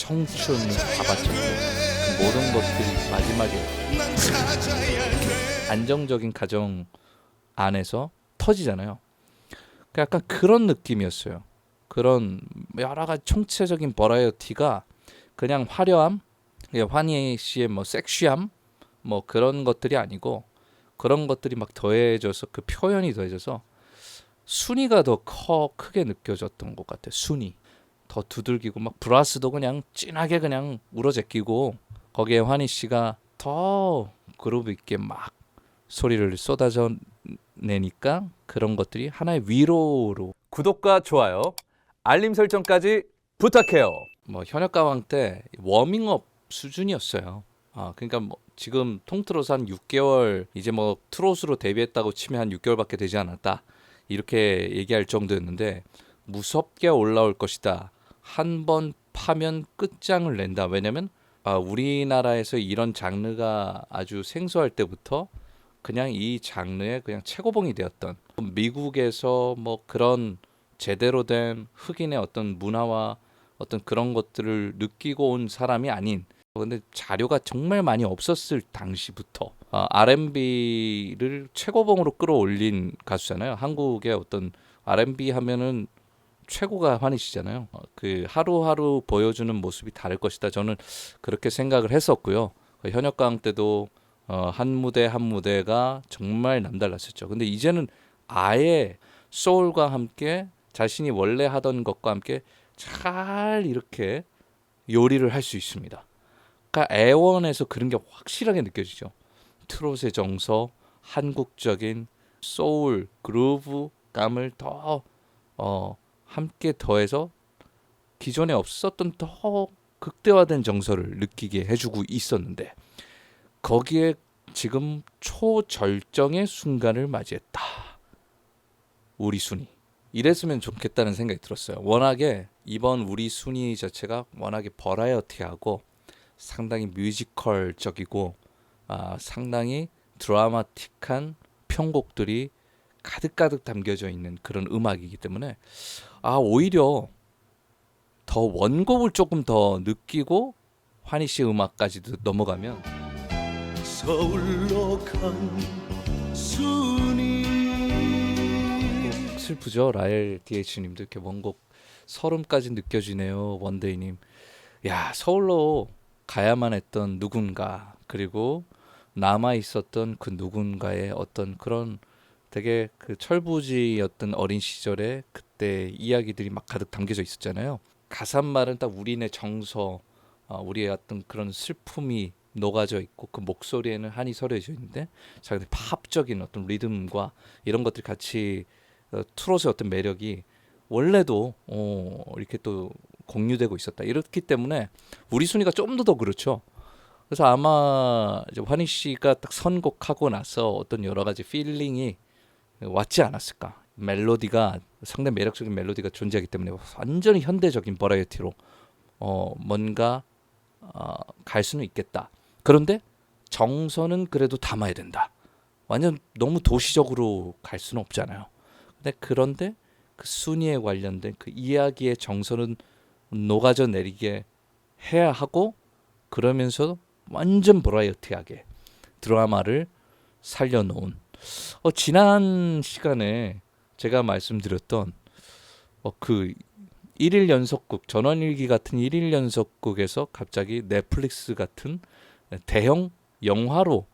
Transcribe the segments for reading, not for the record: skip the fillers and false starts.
청춘을 다 바쳤고 그 모든 것들이 마지막에 안정적인 가정 안에서 터지잖아요. 그러니까 약간 그런 느낌이었어요. 그런 여러 가지 총체적인 버라이어티가 그냥 화려함, 환희 씨의 뭐 섹시함, 뭐 그런 것들이 아니고 그런 것들이 막 더해져서 그 표현이 더해져서 순위가 더 크게 느껴졌던 것 같아요. 순위 더 두들기고 막 브라스도 그냥 진하게 그냥 우러제끼고 거기에 환희 씨가 더 그루브 있게 막 소리를 쏟아져 내니까 그런 것들이 하나의 위로로 구독과 좋아요, 알림 설정까지 부탁해요. 뭐 현역가왕 때 워밍업 수준이었어요. 그러니까 뭐 지금 통틀어서 한 6개월 이제 뭐 트롯으로 데뷔했다고 치면 한 6개월밖에 되지 않았다 이렇게 얘기할 정도였는데 무섭게 올라올 것이다. 한 번 파면 끝장을 낸다. 왜냐면 우리나라에서 이런 장르가 아주 생소할 때부터 그냥 이 장르의 그냥 최고봉이 되었던 미국에서 뭐 그런 제대로 된 흑인의 어떤 문화와 어떤 그런 것들을 느끼고 온 사람이 아닌 근데 자료가 정말 많이 없었을 당시부터 R&B를 최고봉으로 끌어올린 가수잖아요. 한국의 어떤 R&B 하면은 최고가 환희 씨잖아요. 그 하루하루 보여주는 모습이 다를 것이다. 저는 그렇게 생각을 했었고요. 현역가왕 때도 한 무대 한 무대가 정말 남달랐었죠. 근데 이제는 아예 소울과 함께 자신이 원래 하던 것과 함께 잘 이렇게 요리를 할 수 있습니다. 그러니까 애원에서 그런 게 확실하게 느껴지죠. 트롯의 정서, 한국적인 소울, 그루브감을 더 함께 더해서 기존에 없었던 더 극대화된 정서를 느끼게 해주고 있었는데 거기에 지금 초절정의 순간을 맞이했다. 우리 순위. 이랬으면 좋겠다는 생각이 들었어요. 워낙에 이번 우리 순위 자체가 워낙에 버라이어티하고 상당히 뮤지컬적이고 상당히 드라마틱한 편곡들이 가득가득 담겨져 있는 그런 음악이기 때문에 오히려 더 원곡을 조금 더 느끼고 환희 씨 음악까지도 넘어가면 서울로 간 순이 슬프죠. 라엘 DH님도 이렇게 원곡 서름까지 느껴지네요. 원데이님. 야, 서울로 가야만 했던 누군가 그리고 남아 있었던 그 누군가의 어떤 그런 되게 그 철부지였던 어린 시절에 그때 이야기들이 막 가득 담겨져 있었잖아요. 가사말은 딱 우리네 정서, 우리의 어떤 그런 슬픔이 녹아져 있고 그 목소리에는 한이 서려져 있는데 자 근데 팝적인 어떤 리듬과 이런 것들이 같이 트롯의 어떤 매력이 원래도 이렇게 또 공유되고 있었다. 이렇기 때문에 우리 순위가 좀 더 그렇죠. 그래서 아마 이제 환희 씨가 딱 선곡하고 나서 어떤 여러 가지 필링이 왔지 않았을까. 멜로디가 상당히 매력적인 멜로디가 존재하기 때문에 완전히 현대적인 버라이어티로 뭔가 갈 수는 있겠다. 그런데 정서는 그래도 담아야 된다. 완전 너무 도시적으로 갈 수는 없잖아요. 그런데 그 순위에 관련된 그 이야기의 정서는 녹아져 내리게 해야 하고 그러면서 완전 버라이어티하게 드라마를 살려놓은 지난 시간에 제가 말씀드렸던 그 1일 연속극 전원일기 같은 1일 연속극에서 갑자기 넷플릭스 같은 대형 영화로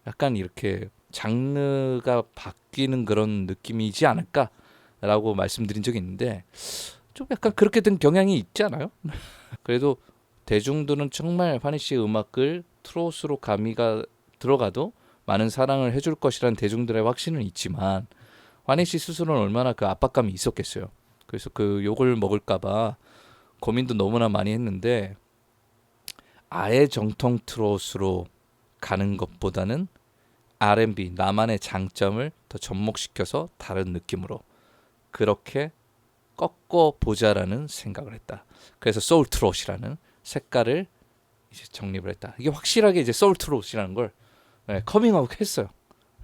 약간 이렇게 장르가 바뀌는 그런 느낌이지 않을까라고 말씀드린 적이 있는데 좀 약간 그렇게 된 경향이 있지 않아요? 그래도 대중들은 정말 환희 씨의 음악을 트롯으로 가미가 들어가도 많은 사랑을 해줄 것이라는 대중들의 확신은 있지만 환희 씨 스스로는 얼마나 그 압박감이 있었겠어요. 그래서 그 욕을 먹을까봐 고민도 너무나 많이 했는데 아예 정통 트롯으로 가는 것보다는 R&B 나만의 장점을 더 접목시켜서 다른 느낌으로 그렇게 꺾어보자라는 생각을 했다. 그래서 소울 트롯이라는 색깔을 이제 정립을 했다. 이게 확실하게 이제 소울 트롯이라는 걸 커밍아웃 했어요.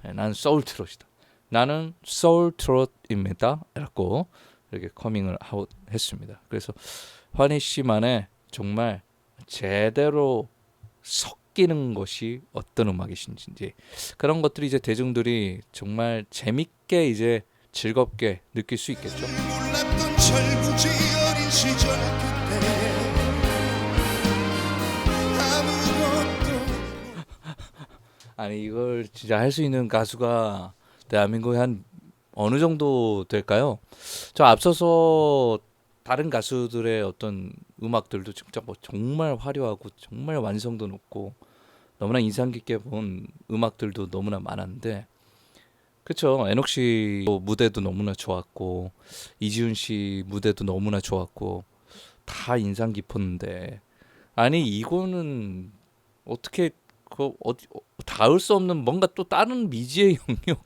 나는 소울 트롯이다. 나는 소울 트롯입니다. 라고 이렇게 커밍을 아웃 했습니다. 그래서 환희 씨만의 정말 제대로 섞이는 것이 어떤 음악이신지 그런 것들이 이제 대중들이 정말 재밌게 이제 즐겁게 느낄 수 있겠죠. 몰랐던 철부지 어린 시절 그때 아무것도 아니 이걸 진짜 할 수 있는 가수가 대한민국에 한 어느 정도 될까요? 저 앞서서 다른 가수들의 어떤 음악들도 진짜 뭐 정말 화려하고 정말 완성도 높고 너무나 인상 깊게 본 음악들도 너무나 많았는데 그쵸. 에녹 씨 무대도 너무나 좋았고 이지훈 씨 무대도 너무나 좋았고 다 인상 깊었는데 아니 이거는 어떻게 그 어디 닿을 수 없는 뭔가 또 다른 미지의 영역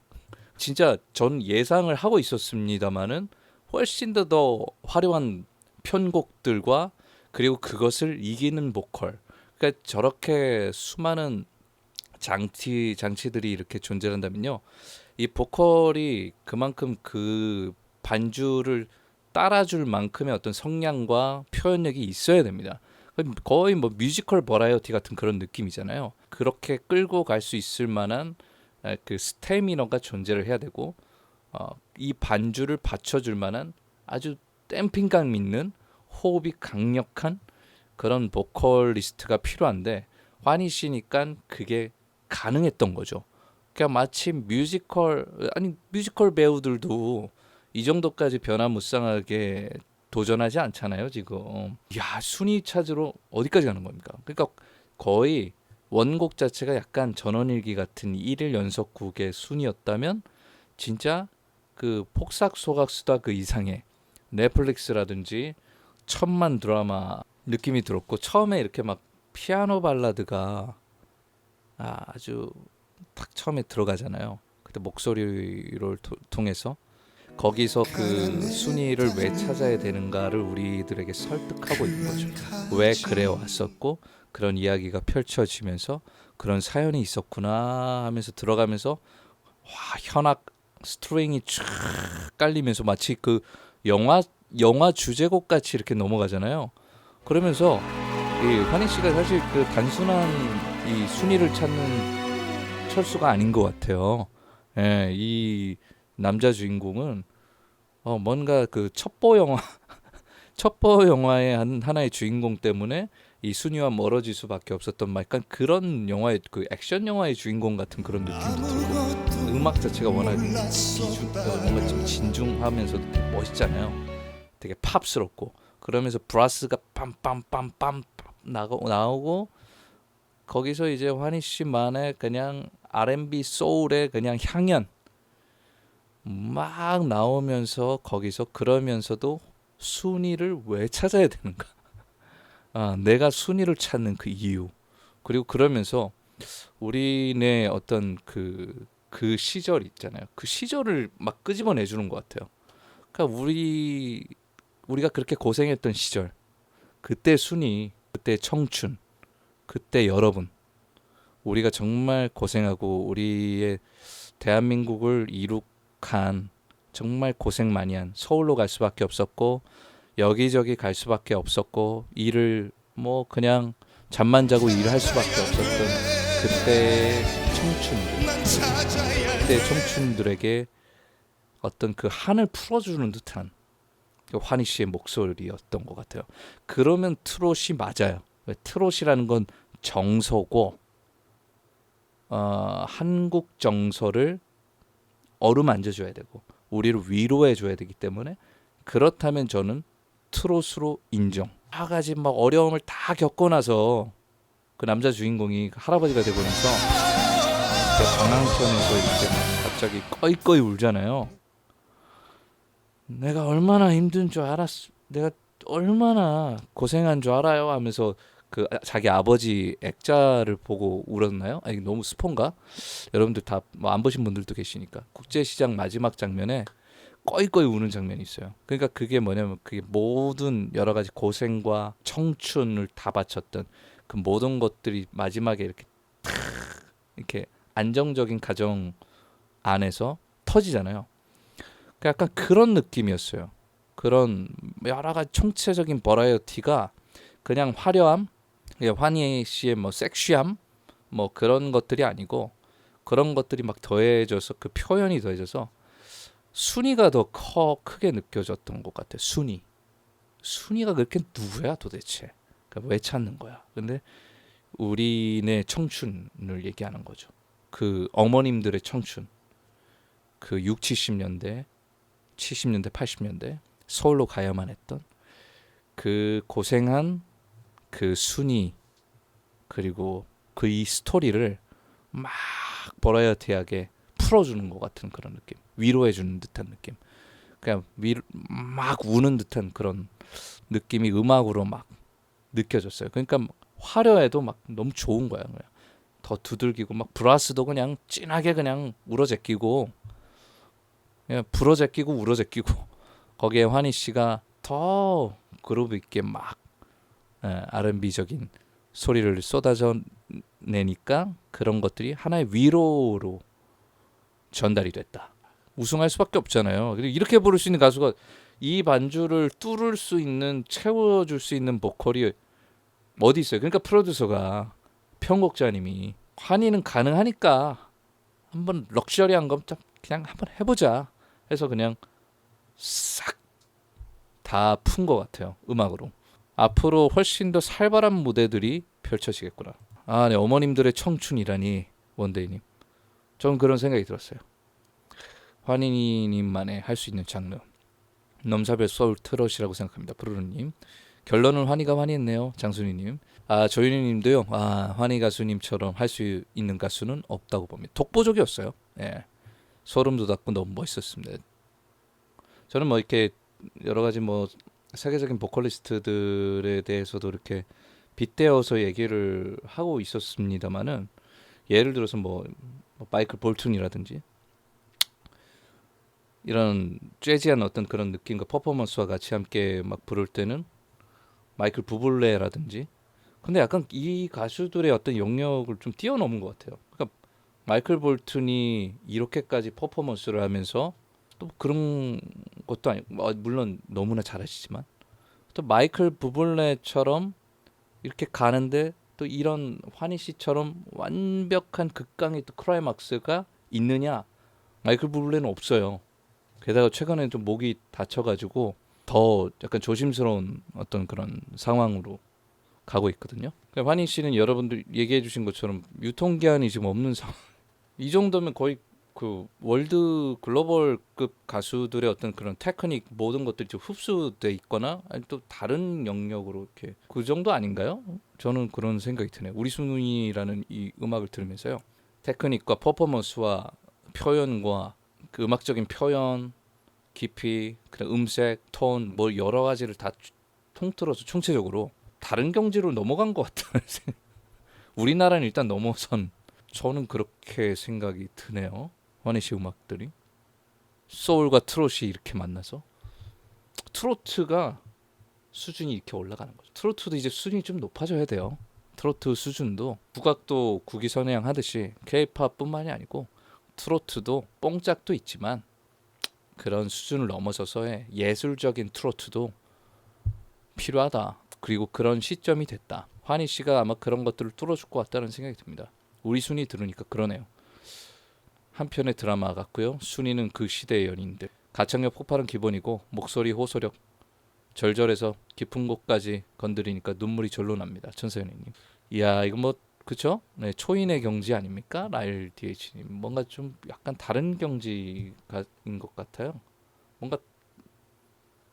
진짜 전 예상을 하고 있었습니다마는 훨씬 더 화려한 편곡들과 그리고 그것을 이기는 보컬 그러니까 저렇게 수많은 장치들이 이렇게 존재한다면요 이 보컬이 그만큼 그 반주를 따라줄 만큼의 어떤 성량과 표현력이 있어야 됩니다. 거의 뭐 뮤지컬 버라이어티 같은 그런 느낌이잖아요. 그렇게 끌고 갈 수 있을 만한 그 스태미너가 존재를 해야 되고 이 반주를 받쳐줄 만한 아주 댐핑감 있는 호흡이 강력한 그런 보컬리스트가 필요한데 환희 씨니까 그게 가능했던 거죠. 그러니까 마치 뮤지컬 배우들도 이 정도까지 변화무쌍하게 도전하지 않잖아요 지금. 야 순위 찾으러 어디까지 가는 겁니까? 그러니까 거의 원곡 자체가 약간 전원일기 같은 1일 연속곡의 순위였다면 진짜 그 폭삭소각수다 그 이상의 넷플릭스라든지 천만 드라마 느낌이 들었고 처음에 이렇게 막 피아노 발라드가 아주 딱 처음에 들어가잖아요. 그때 목소리를 통해서 거기서 그 순위를 왜 찾아야 되는가를 우리들에게 설득하고 있는 거죠. 왜 그래 왔었고 그런 이야기가 펼쳐지면서 그런 사연이 있었구나 하면서 들어가면서 와 현악 스트링이 쫙 깔리면서 마치 그 영화 주제곡 같이 이렇게 넘어가잖아요. 그러면서 이 환희 씨가 사실 그 단순한 이 순위를 찾는 철수가 아닌 것 같아요. 예, 이 남자 주인공은 뭔가 그 첩보 영화의 하나의 주인공 때문에 이 순위와 멀어질 수밖에 없었던 약간 그런 영화의 그 액션 영화의 주인공 같은 그런 느낌도 들고 음악 자체가 워낙 뭔가 좀 진중하면서도 멋있잖아요. 되게 팝스럽고 그러면서 브라스가 빰빰빰빰 나오고 거기서 이제 환희 씨만의 그냥 R&B 소울의 그냥 향연 막 나오면서 거기서 그러면서도 순위를 왜 찾아야 되는가? 내가 순위를 찾는 그 이유. 그리고 그러면서 우리네 어떤 그 시절 있잖아요. 그 시절을 막 끄집어내 주는 것 같아요. 그러니까 우리가 그렇게 고생했던 시절, 그때 순위, 그때 청춘, 그때 여러분, 우리가 정말 고생하고 우리의 대한민국을 이룩한 정말 고생 많이 한 서울로 갈 수밖에 없었고 여기저기 갈 수밖에 없었고 일을 뭐 그냥 잠만 자고 일을 할 수밖에 없었던 그때의 청춘들에게 어떤 그 한을 풀어주는 듯한 그 환희 씨의 목소리였던 것 같아요. 그러면 트롯이 맞아요. 트롯이라는 건 정서고 한국 정서를 어루만져줘야 되고 우리를 위로해줘야 되기 때문에 그렇다면 저는 트롯으로 인정. 여러 가지 막 어려움을 다 겪고 나서 그 남자 주인공이 할아버지가 되고 나서 방랑천에서 이렇게 갑자기 꺼이꺼이 울잖아요. 내가 얼마나 힘든 줄 알았어. 내가 얼마나 고생한 줄 알아요 하면서 그 자기 아버지 액자를 보고 울었나요? 아니 너무 스폰가? 여러분들 다 뭐 안 보신 분들도 계시니까 국제시장 마지막 장면에 꺼이꺼이 우는 장면이 있어요. 그러니까 그게 뭐냐면 그게 모든 여러 가지 고생과 청춘을 다 바쳤던 그 모든 것들이 마지막에 이렇게 탁 이렇게 안정적인 가정 안에서 터지잖아요. 그러니까 약간 그런 느낌이었어요. 그런 여러 가지 총체적인 버라이어티가 그냥 화려함, 환희 씨의 뭐 섹시함 뭐 그런 것들이 아니고 그런 것들이 막 더해져서 그 표현이 더해져서 순위가 더 크게 느껴졌던 것 같아. 순위가 그렇게 누구야 도대체? 그러니까 왜 찾는 거야? 근데 우리네 청춘을 얘기하는 거죠. 그 어머님들의 청춘. 그 6, 70년대, 70년대, 80년대 서울로 가야만 했던 그 고생한 그 순위 그리고 그 이 스토리를 막 버라이어티하게 풀어주는 것 같은 그런 느낌, 위로해주는 듯한 느낌, 그냥 막 우는 듯한 그런 느낌이 음악으로 막 느껴졌어요. 그러니까 화려해도 막 너무 좋은 거야. 그냥 더 두들기고 막 브라스도 그냥 진하게 그냥 울어제끼고 그냥 불어제끼고 울어제끼고 거기에 환희 씨가 더 그루브 있게 막 R&B적인 소리를 쏟아져 내니까 그런 것들이 하나의 위로로 전달이 됐다. 우승할 수밖에 없잖아요. 그리고 이렇게 부를 수 있는 가수가 이 반주를 뚫을 수 있는 채워줄 수 있는 보컬이 어디 있어요? 그러니까 프로듀서가 편곡자님이 환희는 가능하니까 한번 럭셔리한 거 그냥 한번 해보자 해서 그냥 싹 다 푼 것 같아요. 음악으로. 앞으로 훨씬 더 살벌한 무대들이 펼쳐지겠구나. 아, 네, 어머님들의 청춘이라니 원데이님. 전 그런 생각이 들었어요. 환희님만의 할 수 있는 장르. 넘사벽 소울 트롯이라고 생각합니다. 푸르르님. 결론은 환희가 환희했네요. 장순희님. 아, 조윤희님도요. 아, 환희 가수님처럼 할 수 있는 가수는 없다고 봅니다. 독보적이었어요. 예, 소름 돋았고 너무 멋있었습니다. 저는 뭐 이렇게 여러 가지 뭐 세계적인 보컬리스트들에 대해서도 이렇게 빗대어서 얘기를 하고 있었습니다만은 예를 들어서 뭐 마이클 볼튼이라든지 이런 재즈한 어떤 그런 느낌과 퍼포먼스와 같이 함께 막 부를 때는 마이클 부블레라든지 근데 약간 이 가수들의 어떤 영역을 좀 뛰어넘은 것 같아요. 그러니까 마이클 볼튼이 이렇게까지 퍼포먼스를 하면서 또 그런 것도 아니고 물론 너무나 잘하시지만 또 마이클 부블레처럼 이렇게 가는데 또 이런 환희 씨처럼 완벽한 극강의 또 클라이막스가 있느냐? 마이클 부블레는 없어요. 게다가 최근에 좀 목이 다쳐가지고 더 약간 조심스러운 어떤 그런 상황으로 가고 있거든요. 그러니까 환희 씨는 여러분들 얘기해주신 것처럼 유통기한이 지금 없는 상황. 이 정도면 거의 그 월드 글로벌급 가수들의 어떤 그런 테크닉 모든 것들이 좀 흡수돼 있거나 아니 또 다른 영역으로 이렇게 그 정도 아닌가요? 저는 그런 생각이 드네요. 우리 순위라는 이 음악을 들으면서요. 테크닉과 퍼포먼스와 표현과 그 음악적인 표현, 깊이, 그다음 음색, 톤, 뭐 여러 가지를 다 통틀어서 총체적으로 다른 경지로 넘어간 것 같다는 생각. 우리나라는 일단 넘어선 저는 그렇게 생각이 드네요. 환희 씨 음악들이 소울과 트롯이 이렇게 만나서 트로트가 수준이 이렇게 올라가는 거죠. 트로트도 이제 수준이 좀 높아져야 돼요. 트로트 수준도 국악도 국위선양하듯이 K-팝뿐만이 아니고 트로트도 뽕짝도 있지만 그런 수준을 넘어서서의 예술적인 트로트도 필요하다. 그리고 그런 시점이 됐다. 환희 씨가 아마 그런 것들을 뚫어줄 것 같다는 생각이 듭니다. 우리 순위 들으니까 그러네요. 한 편의 드라마 같고요. 순위는 그 시대의 연인들. 가창력 폭발은 기본이고 목소리 호소력 절절해서 깊은 곳까지 건드리니까 눈물이 절로 납니다. 천서연님. 이야 이거 뭐 그쵸? 네, 초인의 경지 아닙니까? 라일 DH님. 뭔가 좀 약간 다른 경지인 것 같아요. 뭔가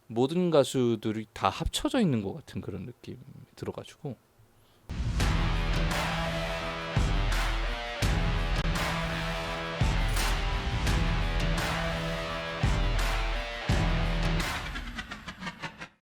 모든 가수들이 다 합쳐져 있는 것 같은 그런 느낌이 들어가지고